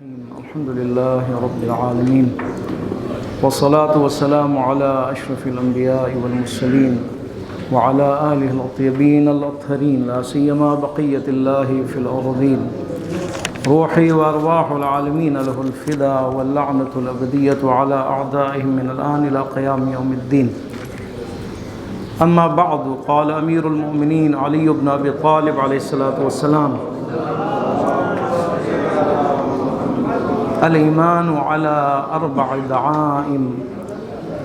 الحمد لله رب العالمين والصلاة والسلام على أشرف الأنبياء والمرسلين وعلى آله الطيبين الأطهرين لا سيما بقية الله في الأرضين روحي وأرواح العالمين له الفداء واللعنة الأبدية على أعدائهم من الآن إلى قيام يوم الدين. أما بعد، قال أمير المؤمنين علي بن أبي طالب عليه الصلاة والسلام: الإيمان على 4 دعائم،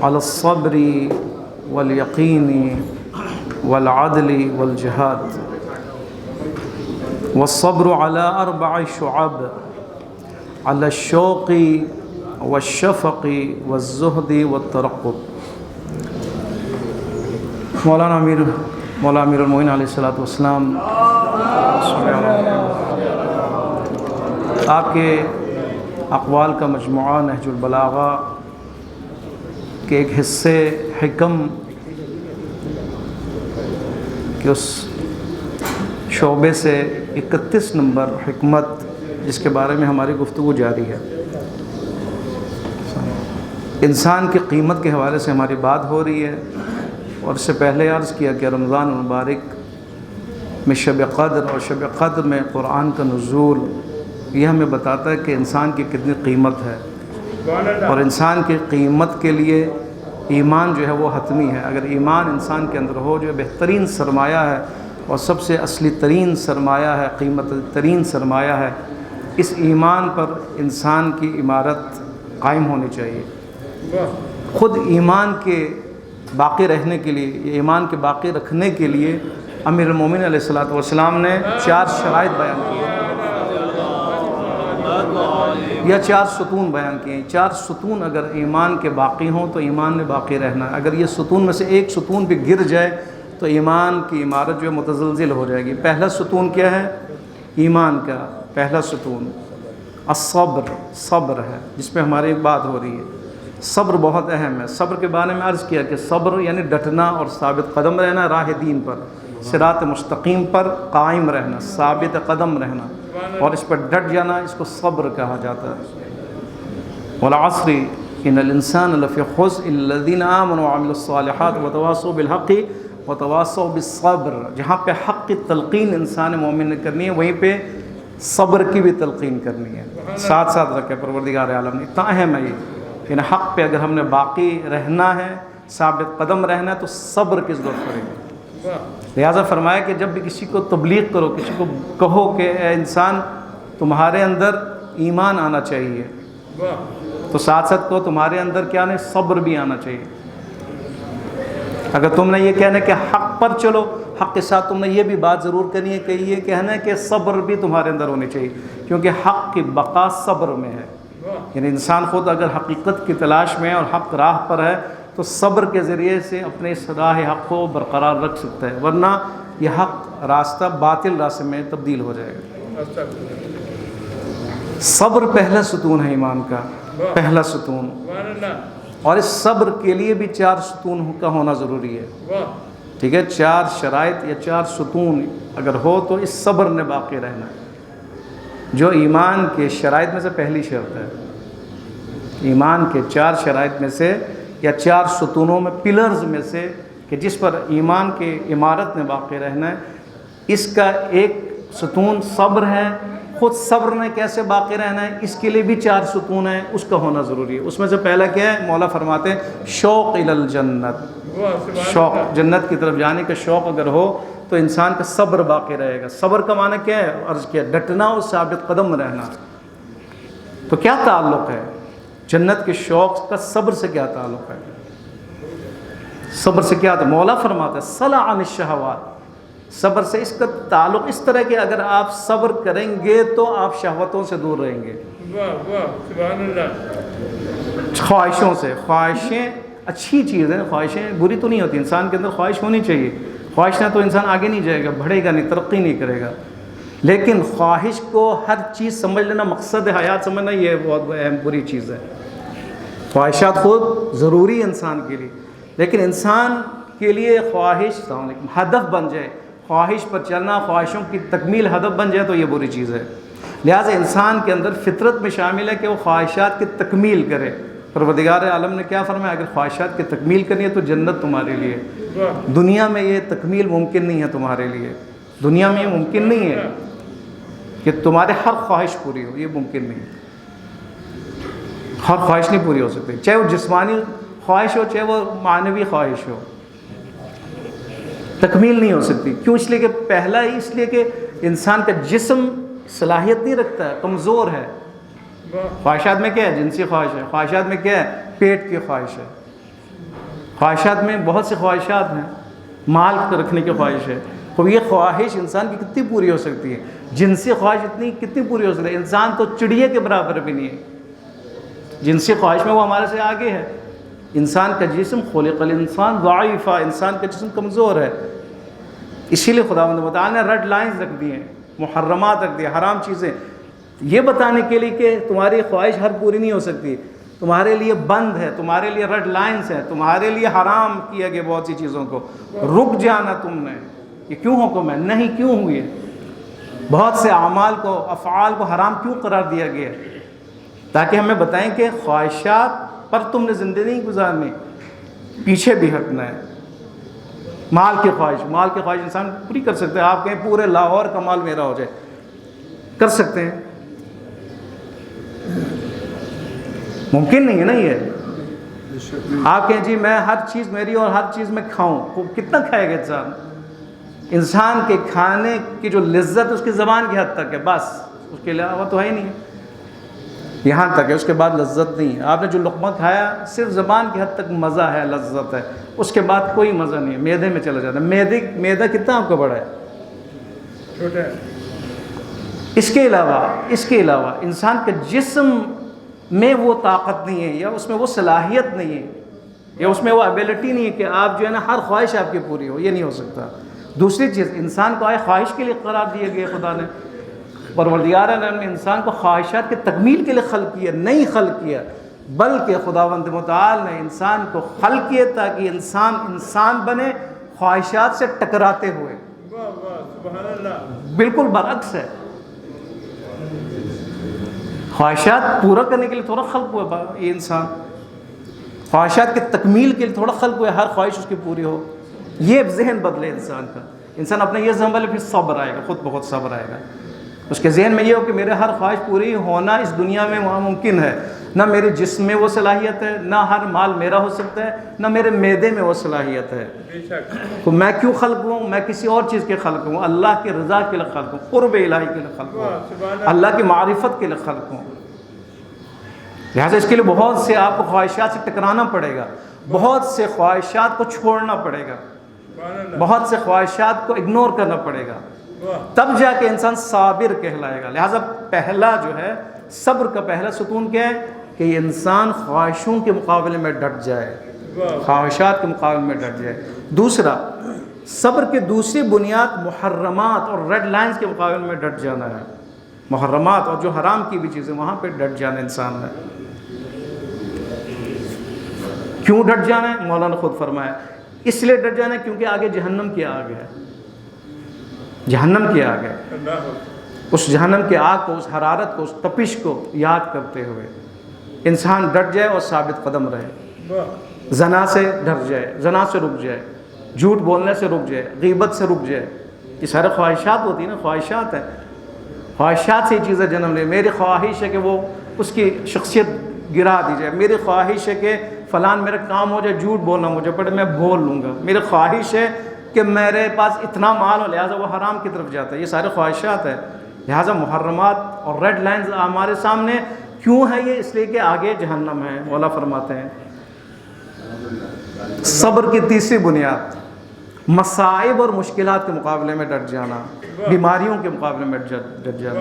على الصبر واليقين والعدل والجهاد. والصبر على 4 شعب، على الشوق والشفق والزهد والترقب. مولانا امیر المومنین علیہ الصلوۃ والسلام آپ کے اقوال کا مجموعہ نہج البلاغہ کے ایک حصے حکم کے اس شعبے سے 31 نمبر حکمت، جس کے بارے میں ہماری گفتگو جاری ہے، انسان کی قیمت کے حوالے سے ہماری بات ہو رہی ہے. اور اس سے پہلے عرض کیا کہ رمضان المبارک میں شب قدر اور شب قدر میں قرآن کا نزول یہ ہمیں بتاتا ہے کہ انسان کی کتنی قیمت ہے، اور انسان کی قیمت کے لیے ایمان جو ہے وہ حتمی ہے. اگر ایمان انسان کے اندر ہو، جو بہترین سرمایہ ہے اور سب سے اصلی ترین سرمایہ ہے، قیمت ترین سرمایہ ہے، اس ایمان پر انسان کی عمارت قائم ہونی چاہیے. خود ایمان کے باقی رہنے کے لیے، ایمان کے باقی رکھنے کے لیے امیر المومنین علیہ الصلوۃ والسلام نے 4 شرائط بیان کی یا 4 ستون بیان کیے. 4 ستون اگر ایمان کے باقی ہوں تو ایمان نے باقی رہنا ہے. اگر یہ ستون میں سے ایک ستون بھی گر جائے تو ایمان کی عمارت جو ہے متزلزل ہو جائے گی. پہلا ستون کیا ہے؟ ایمان کا پہلا ستون الصبر، صبر ہے، جس پہ ہماری بات ہو رہی ہے. صبر بہت اہم ہے. صبر کے بارے میں عرض کیا کہ صبر یعنی ڈٹنا اور ثابت قدم رہنا، راہ دین پر، صراط مستقیم پر قائم رہنا، ثابت قدم رہنا اور اس پر ڈٹ جانا، اس کو صبر کہا جاتا ہے. والعصر ان الانسان لفی خسر الا الذین آمنوا وعملوا الصالحات وتواصوا بالحق وتواصوا بالصبر. جہاں پہ حق کی تلقین انسان مومن نے کرنی ہے، وہیں پہ صبر کی بھی تلقین کرنی ہے. ساتھ ساتھ رکھے پروردگار عالم نے. اتنا اہم ہے یہ کہ حق پہ اگر ہم نے باقی رہنا ہے، ثابت قدم رہنا ہے، تو صبر کی ضرورت پڑے گی. لہٰذا فرمایا کہ جب بھی کسی کو تبلیغ کرو، کسی کو کہو کہ اے انسان تمہارے اندر ایمان آنا چاہیے، تو ساتھ ساتھ کہو تمہارے اندر کیا نہیں، صبر بھی آنا چاہیے. اگر تم نے یہ کہنا کہ حق پر چلو، حق کے ساتھ تم نے یہ بھی بات ضرور کرنی ہے کہ یہ کہنا ہے کہ صبر بھی تمہارے اندر ہونی چاہیے، کیونکہ حق کی بقا صبر میں ہے. یعنی انسان خود اگر حقیقت کی تلاش میں اور حق راہ پر ہے تو صبر کے ذریعے سے اپنے اس راہ حق کو برقرار رکھ سکتا ہے، ورنہ یہ حق راستہ باطل راستے میں تبدیل ہو جائے گا. صبر پہلا ستون ہے ایمان کا، پہلا ستون. اور اس صبر کے لیے بھی 4 ستون کا ہونا ضروری ہے. ٹھیک ہے، 4 شرائط یا 4 ستون اگر ہو تو اس صبر نے باقی رہنا ہے، جو ایمان کے شرائط میں سے پہلی شرط ہے. ایمان کے 4 شرائط میں سے یا 4 ستونوں میں، پلرز میں سے، کہ جس پر ایمان کے عمارت نے باقی رہنا ہے، اس کا ایک ستون صبر ہے. خود صبر نے کیسے باقی رہنا ہے، اس کے لیے بھی 4 ستون ہیں، اس کا ہونا ضروری ہے. اس میں سے پہلا کیا ہے؟ مولا فرماتے ہیں شوق الی الجنت، شوق جنت کی طرف جانے کا شوق اگر ہو تو انسان کا صبر باقی رہے گا. صبر کا معنی کیا ہے؟ عرض کیا، ڈٹنا اور ثابت قدم رہنا. تو کیا تعلق ہے جنت کے شوق کا صبر سے؟ کیا تعلق ہے صبر سے؟ کیا تھا؟ مولا فرماتا ہے صلع عن الشہوات. صبر سے اس کا تعلق اس طرح کہ اگر آپ صبر کریں گے تو آپ شہوتوں سے دور رہیں گے. سبحان اللہ. خواہشوں سے. خواہشیں اچھی چیز ہیں، خواہشیں بری تو نہیں ہوتی. انسان کے اندر خواہش ہونی چاہیے. خواہش نہ تو انسان آگے نہیں جائے گا، بڑھے گا نہیں، ترقی نہیں کرے گا. لیکن خواہش کو ہر چیز سمجھ لینا، مقصد حیات سمجھنا، یہ بہت اہم بری چیز ہے. خواہشات خود ضروری انسان کے لیے، لیکن انسان کے لیے خواہش ہدف بن جائے، خواہش پر چلنا، خواہشوں کی تکمیل ہدف بن جائے تو یہ بری چیز ہے. لہٰذا انسان کے اندر فطرت میں شامل ہے کہ وہ خواہشات کی تکمیل کرے. پروردگار عالم نے کیا فرمایا؟ اگر خواہشات کی تکمیل کرنی ہے تو جنت تمہارے لیے. دنیا میں یہ تکمیل ممکن نہیں ہے تمہارے لیے. دنیا میں یہ ممکن نہیں ہے کہ تمہارے ہر خواہش پوری ہو. یہ ممکن نہیں ہے. ہر خواہش نہیں پوری ہو سکتی، چاہے وہ جسمانی خواہش ہو چاہے وہ معنوی خواہش ہو. تکمیل نہیں ہو سکتی. کیوں؟ اس لیے کہ پہلا ہی اس لیے کہ انسان کا جسم صلاحیت نہیں رکھتا ہے، کمزور ہے. خواہشات میں کیا ہے؟ جنسی خواہش ہے. خواہشات میں کیا ہے؟ پیٹ کی خواہش ہے. خواہشات میں بہت سی خواہشات ہیں. مال رکھنے کی خواہش ہے. تو یہ خواہش انسان کی کتنی پوری ہو سکتی ہے؟ جنسی خواہش کتنی پوری ہو سکتی ہے؟ انسان تو چڑیا کے برابر بھی نہیں ہے. جنسی خواہش میں وہ ہمارے سے آگے ہے. انسان کا جسم خلق الانسان ضعیفا، انسان کا جسم کمزور ہے. اسی لیے خداوند متعال نے ریڈ لائنز رکھ دی ہیں، محرمات رکھ دی، حرام چیزیں، یہ بتانے کے لیے کہ تمہاری خواہش ہر پوری نہیں ہو سکتی. تمہارے لیے بند ہے، تمہارے لیے ریڈ لائنز ہیں، تمہارے لیے حرام کیا گیا بہت سی چیزوں کو. رک جانا تم نے. یہ کیوں حکم ہے؟ نہیں کیوں ہوئی ہے؟ بہت سے اعمال کو، افعال کو حرام کیوں قرار دیا گیا ہے؟ تاکہ ہمیں بتائیں کہ خواہشات پر تم نے زندگی نہیں گزارنی، پیچھے بھی ہٹنا ہے. مال کی خواہش انسان پوری کر سکتے ہیں. آپ کہیں پورے لاہور کا مال میرا ہو جائے، کر سکتے ہیں؟ ممکن نہیں ہے نا. یہ آپ کہیں جی میں ہر چیز میری اور ہر چیز میں کھاؤں، کتنا کھائے گا انسان؟ انسان کے کھانے کی جو لذت اس کی زبان کی حد تک ہے، بس اس کے علاوہ تو ہے ہی نہیں. یہاں تک ہے، اس کے بعد لذت نہیں ہے. آپ نے جو لقمہ کھایا صرف زبان کی حد تک مزہ ہے، لذت ہے، اس کے بعد کوئی مزہ نہیں ہے. معدے میں چلا جاتا ہے. معدہ کتنا آپ کا بڑا ہے؟ چھوٹا ہے. اس کے علاوہ انسان کے جسم میں وہ طاقت نہیں ہے، یا اس میں وہ صلاحیت نہیں ہے، یا اس میں وہ ایبیلٹی نہیں ہے کہ آپ جو ہے نا ہر خواہش آپ کی پوری ہو. یہ نہیں ہو سکتا. دوسری چیز، انسان کو آئے خواہش کے لیے قرار دیا گیا. خدا نے، پروردگار عالم نے انسان کو خواہشات کے تکمیل کے لیے خلق کیا، نہیں خلق کیا، بلکہ خداوند متعال نے انسان کو خلق کیا تاکہ انسان بنے خواہشات سے ٹکراتے ہوئے. سبحان اللہ. بالکل برعکس ہے. خواہشات پورا کرنے کے لیے تھوڑا خلق ہوا یہ انسان، خواہشات کے تکمیل کے لیے تھوڑا خلق ہوا، ہر خواہش اس کی پوری ہو. یہ ذہن بدلے انسان کا. انسان اپنا یہ ذہن بدلے، پھر صبر آئے گا، خود بخود صبر آئے گا. اس کے ذہن میں یہ ہو کہ میرے ہر خواہش پوری ہونا اس دنیا میں وہاں ممکن ہے. نہ میرے جسم میں وہ صلاحیت ہے، نہ ہر مال میرا ہو سکتا ہے، نہ میرے معدے میں وہ صلاحیت ہے. تو میں کیوں خلق ہوں؟ میں کسی اور چیز کے خلق ہوں. اللہ کی رضا کے لیے خلق ہوں، قرب الہی کے لیے خلق ہوں، اللہ کی معرفت کے لیے خلق ہوں. لہٰذا اس کے لیے بہت سے آپ کو خواہشات سے ٹکرانا پڑے گا، بہت سے خواہشات کو چھوڑنا پڑے گا، بہت سے خواہشات کو اگنور کرنا پڑے گا. تب جا کے انسان صابر کہلائے گا. لہٰذا پہلا جو ہے صبر کا پہلا ستون کیا ہے؟ کہ انسان خواہشوں کے مقابلے میں ڈٹ جائے، خواہشات کے مقابلے میں ڈٹ جائے. دوسرا، صبر کی دوسری بنیاد محرمات اور ریڈ لائنز کے مقابلے میں ڈٹ جانا ہے. محرمات اور جو حرام کی بھی چیزیں وہاں پہ ڈٹ جانا انسان ہے. کیوں ڈٹ جانا ہے؟ مولانا نے خود فرمایا اس لیے ڈٹ جانا ہے کیونکہ آگے جہنم کی آگ ہے. جہنم کی آگ ہے. اس جہنم کی آگ کو، اس حرارت کو، اس تپش کو یاد کرتے ہوئے انسان ڈٹ جائے اور ثابت قدم رہے. زنا سے ڈر جائے، زنا سے رک جائے، جھوٹ بولنے سے رک جائے، غیبت سے رک جائے. یہ سارے خواہشات ہوتی ہیں نا، خواہشات ہیں. خواہشات سے یہ چیزیں جنم لے. میری خواہش ہے کہ وہ اس کی شخصیت گرا دی جائے. میری خواہش ہے کہ فلان میرا کام ہو جائے، جھوٹ بولنا مجھے پڑے، میں بول لوں گا. میری خواہش ہے کہ میرے پاس اتنا مال ہو، لہٰذا وہ حرام کی طرف جاتا ہے. یہ سارے خواہشات ہیں. لہٰذا محرمات اور ریڈ لائنز ہمارے سامنے کیوں ہے؟ یہ اس لیے کہ آگے جہنم ہے. مولا فرماتے ہیں صبر کی تیسری بنیاد مصائب اور مشکلات کے مقابلے میں ڈٹ جانا، بیماریوں کے مقابلے میں ڈٹ جانا،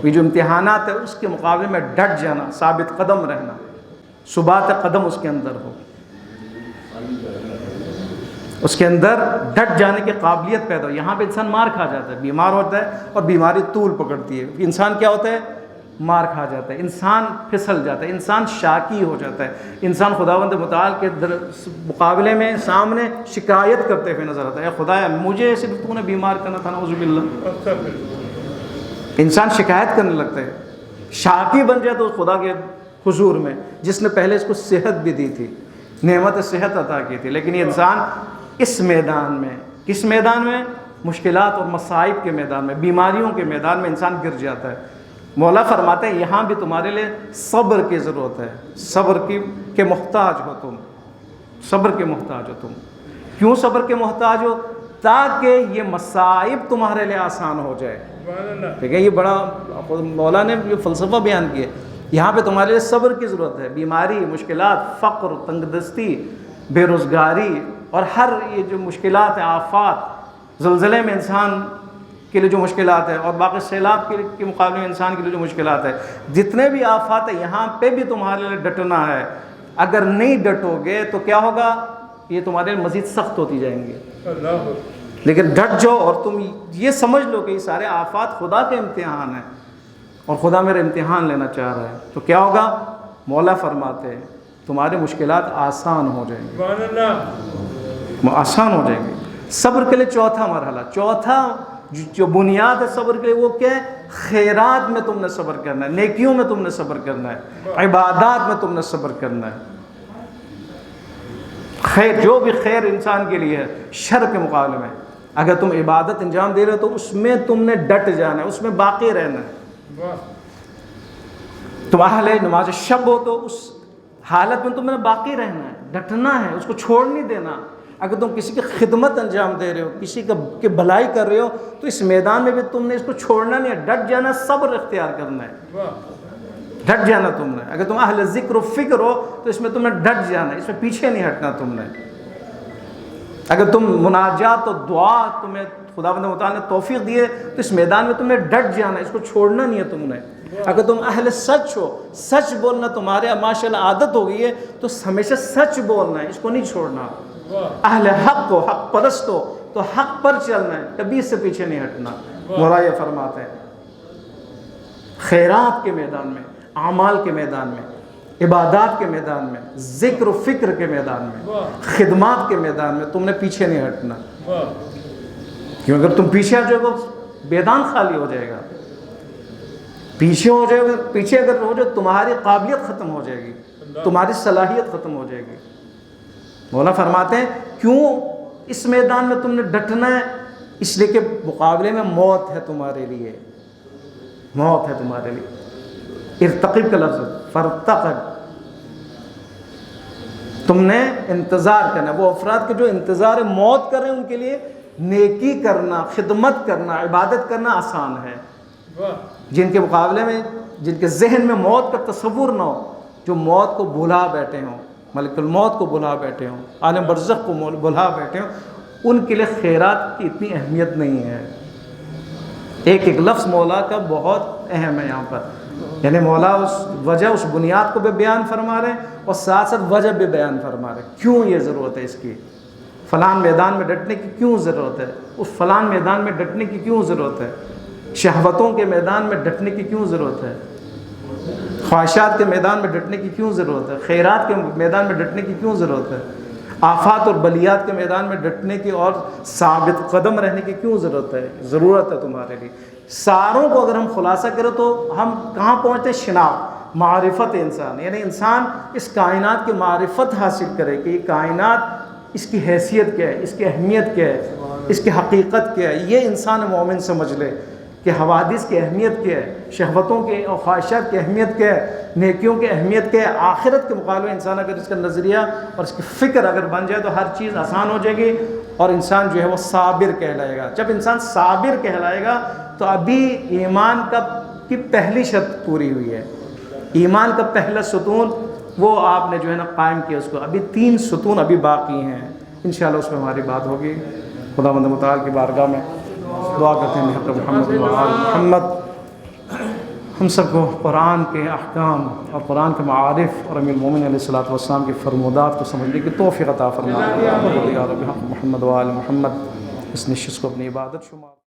یہ جو امتحانات ہے اس کے مقابلے میں ڈٹ جانا، ثابت قدم رہنا، ثبات قدم اس کے اندر ہو، اس کے اندر ڈٹ جانے کی قابلیت پیدا ہو. یہاں پہ انسان مار کھا جاتا ہے، بیمار ہوتا ہے اور بیماری طول پکڑتی ہے. انسان کیا ہوتا ہے؟ مار کھا جاتا ہے، انسان پھسل جاتا ہے، انسان شاکی ہو جاتا ہے، انسان خداوند متعال کے مقابلے میں سامنے شکایت کرتے ہوئے نظر آتا ہے. اے خدایا مجھے صرف تو نے بیمار کرنا تھا، نعوذ باللہ. انسان شکایت کرنے لگتا ہے، شاکی بن جائے تو خدا کے حضور میں، جس نے پہلے اس کو صحت بھی دی تھی، نعمت صحت عطا کی تھی، لیکن یہ انسان اس میدان میں، کس میدان میں؟ مشکلات اور مصائب کے میدان میں، بیماریوں کے میدان میں انسان گر جاتا ہے۔ مولا فرماتے ہیں یہاں بھی تمہارے لیے صبر کی ضرورت ہے، صبر کے محتاج ہو تم، صبر کے محتاج ہو تم۔ کیوں صبر کے محتاج ہو؟ تاکہ یہ مصائب تمہارے لیے آسان ہو جائے۔ ٹھیک ہے، یہ بڑا مولا نے یہ فلسفہ بیان کیا، یہاں پہ تمہارے لیے صبر کی ضرورت ہے۔ بیماری، مشکلات، فقر، تنگ دستی، بے روزگاری اور ہر یہ جو مشکلات ہیں، آفات، زلزلے میں انسان کے لیے جو مشکلات ہے، اور باقی سیلاب کے مقابلے میں انسان کے لیے جو مشکلات ہے، جتنے بھی آفات ہیں یہاں پہ بھی تمہارے لیے ڈٹنا ہے۔ اگر نہیں ڈٹو گے تو کیا ہوگا؟ یہ تمہارے لیے مزید سخت ہوتی جائیں گے۔ لیکن ڈٹ جاؤ اور تم یہ سمجھ لو کہ یہ سارے آفات خدا کے امتحان ہیں اور خدا میرا امتحان لینا چاہ رہا ہے، تو کیا ہوگا؟ مولا فرماتے ہیں تمہارے مشکلات آسان ہو جائیں گے، آسان ہو جائیں گے۔ صبر کے لیے چوتھا مرحلہ، چوتھا جو بنیاد ہے صبر کے لیے، وہ کیا ہے؟ خیرات میں تم نے صبر کرنا ہے، نیکیوں میں تم نے صبر کرنا ہے، عبادات میں تم نے صبر کرنا ہے۔ خیر، جو بھی خیر انسان کے لیے ہے شر کے مقابلے میں، اگر تم عبادت انجام دے رہے ہو تو اس میں تم نے ڈٹ جانا ہے، اس میں باقی رہنا ہے۔ تم اہل نماز شب ہو تو اس حالت میں تم نے باقی رہنا ہے، ڈٹنا ہے، اس کو چھوڑ نہیں دینا۔ اگر تم کسی کی خدمت انجام دے رہے ہو، کسی کی بھلائی کر رہے ہو، تو اس میدان میں بھی تم نے اس کو چھوڑنا نہیں ہے، ڈٹ جانا، صبر اختیار کرنا ہے، ڈٹ جانا تم نے۔ اگر تم اہل ذکر و فکر ہو تو اس میں تم نے ڈٹ جانا ہے، اس میں پیچھے نہیں ہٹنا تم نے۔ اگر تم مناجات و دعا تمہیں خداوند متعال نے توفیق دی ہے تو اس میدان میں تم نے ڈٹ جانا ہے، اس کو چھوڑنا نہیں ہے تم نے۔ اگر تم اہل سچ ہو، سچ بولنا تمہارے ماشاءاللہ عادت ہو گئی ہے، تو ہمیشہ سچ بولنا ہے، اس کو نہیں چھوڑنا۔ اہل حق ہو، حق پرست ہو تو حق پر چلنا ہے، کبھی اس سے پیچھے نہیں ہٹنا۔ مولا یہ فرماتے ہیں خیرات کے میدان میں، اعمال کے میدان میں، عبادات کے میدان میں، ذکر و فکر کے میدان میں، خدمات کے میدان میں تم نے پیچھے نہیں ہٹنا، کیوں اگر تم پیچھے ہٹ جاؤ گے میدان خالی ہو جائے گا۔ پیچھے ہو جائے گا، پیچھے اگر ہو جائے تمہاری قابلیت ختم ہو جائے گی، تمہاری صلاحیت ختم ہو جائے گی۔ مولا فرماتے ہیں کیوں اس میدان میں تم نے ڈٹنا ہے؟ اس لیے کہ مقابلے میں موت ہے تمہارے لیے، موت ہے تمہارے لیے۔ ارتقب کا لفظ فرتقب، تم نے انتظار کرنا ہے۔ وہ افراد کے جو انتظار موت کر رہے ہیں ان کے لیے نیکی کرنا، خدمت کرنا، عبادت کرنا آسان ہے۔ جن کے مقابلے میں، جن کے ذہن میں موت کا تصور نہ ہو، جو موت کو بھلا بیٹھے ہوں، ملک الموت کو بھلا بیٹھے ہوں، عالم برزخ کو بھلا بیٹھے ہوں، ان کے لیے خیرات کی اتنی اہمیت نہیں ہے۔ ایک ایک لفظ مولا کا بہت اہم ہے یہاں پر، یعنی مولا اس وجہ، اس بنیاد کو بھی بیان فرما رہے ہیں اور ساتھ ساتھ وجہ بھی بیان فرما رہے ہیں، کیوں یہ ضرورت ہے اس کی، فلان میدان میں ڈٹنے کی کیوں ضرورت ہے، اس فلان میدان میں ڈٹنے کی کیوں ضرورت ہے، شہوتوں کے میدان میں ڈٹنے کی کیوں ضرورت ہے، خواہشات کے میدان میں ڈٹنے کی کیوں ضرورت ہے، خیرات کے میدان میں ڈٹنے کی کیوں ضرورت ہے، آفات اور بلیات کے میدان میں ڈٹنے کی اور ثابت قدم رہنے کی کیوں ضرورت ہے؟ ضرورت ہے تمہارے لیے۔ ساروں کو اگر ہم خلاصہ کریں تو ہم کہاں پہنچتے ہیں؟ شناخت، معرفت انسان، یعنی انسان اس کائنات کی معرفت حاصل کرے کہ یہ کائنات، اس کی حیثیت کیا ہے، اس کی اہمیت کیا ہے، اس کی حقیقت کیا ہے، یہ انسان مومن سمجھ لے کہ حوادث کی اہمیت کیا ہے، شہوتوں کے اور خواہشات کی اہمیت کیا ہے، نیکیوں کی اہمیت کیا ہے۔ آخرت کے مقابلے میں انسان اگر اس کا نظریہ اور اس کی فکر اگر بن جائے تو ہر چیز آسان ہو جائے گی اور انسان جو ہے وہ صابر کہلائے گا۔ جب انسان صابر کہلائے گا تو ابھی ایمان کی پہلی شرط پوری ہوئی ہے، ایمان کا پہلا ستون وہ آپ نے جو ہے نا قائم کیا اس کو، ابھی 3 ستون ابھی باقی ہیں، انشاءاللہ اس میں ہماری بات ہوگی۔ خداوند متعال کی بارگاہ میں دعا کرتے ہیں بحق محمد و آل محمد، ہم سب کو قرآن کے احکام اور قرآن کے معارف اور امیر المومنین علیہ الصلوۃ والسلام کی فرمودات کو سمجھنے کی توفیق عطا فرما۔ یا رب بحق محمد و آل محمد، اس نشست کو اپنی عبادت شمار